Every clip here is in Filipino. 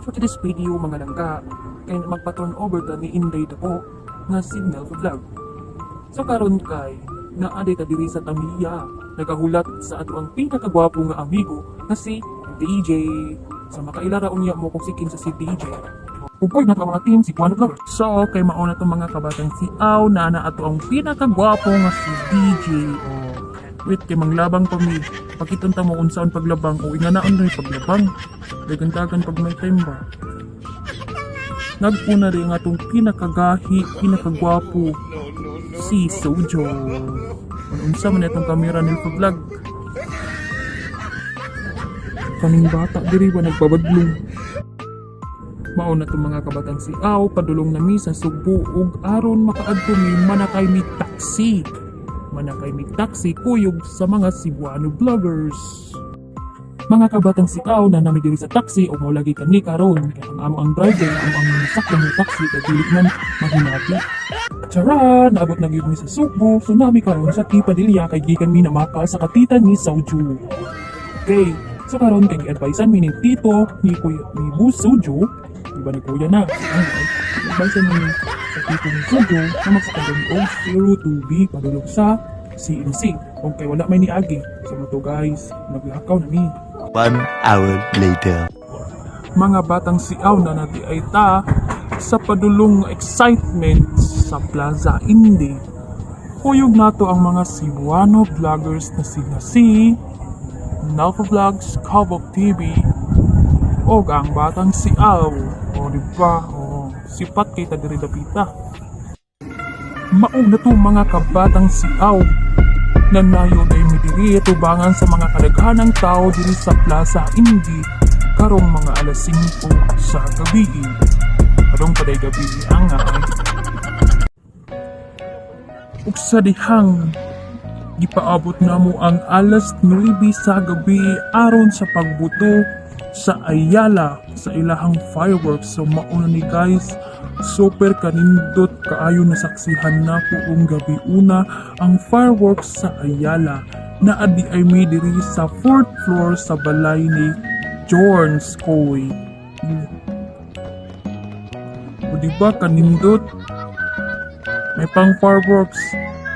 for today's video mga langga, kay magpa-turn over ta ni Inday Dapo nga signal for vlog. So karon kay naaday ta diri sa Tamiya, nagahulat sa ato ang pinakagwapo nga amigo nga si DJ. Sa makailara unya mo kung sikin sa si DJ. Upoy na mga team si Juan Vlogger. So kay mauna tong mga kabatang si Aw na ato ang pinakagwapo nga si DJ. Wait kay manglabang pa mi. Pakitanta mo kung saan paglabang o inganaon rin paglabang. Dagan-dagan pag may time ba. Nagpuna rin nga itong pinakagahi, pinakagwapo si Sojo. Unsa man itong kamera nil vlog. Kaming bata diri ba nagpabadlong. Mauna itong mga kabatang si Aw, padulong na mi sa Sugbo ug aron makaadto mi manakay mi taxi. Manakay mi taxi kuyog sa mga Cebuano vloggers. Mga kabatang sikaw na nami diri sa taxi o mo lagi kani karon kay ang amo ang driver ang sakyan ng taxi kay dili man mahinati. Tara, naabot na gyud mi sa Sugbo, so nami karon sa Tipadilla kay gikan mi namaka sa katitan ni Sojo. Okay, so karon kay gi-advisean mi ni tito ni Kuya ni Bu Sojo, iba ni Kuya na. Advisean mi sa tito ni Sojo na magsakadon og 02B padulog sa CNC. Kung kay wala may niagi. So to guys, naglakaw na mi. 1 hour later. Mga batang siaw na nati ay ta sa padulong excitement sa Plaza Indy. Kuyog nato ang mga Cebuano vloggers na sina si Nalfa Vlogs, Kabok TV o ang batang siaw. O diba? O sipat kay ta diri dapita. Mauna to mga kabatang siaw na nayon ay midiri tubangan sa mga kadaghanang tao diri sa Plaza Indy karong mga alas 5 sa gabi. Karong paday gabi ang ug sa dihang gipaabot na mo ang alas 9 sa gabi aron sa pagbuto sa Ayala sa ilahang fireworks. So mauna ni guys, super kanindot kaayo nasaksihan na buong gabi una ang fireworks sa Ayala na adi ay may diri sa 4th floor sa balay ni Jorns Koy. O diba kanindot? May pang fireworks,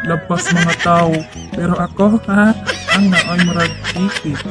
labas mga tao, pero ako ang naoy marag tipid.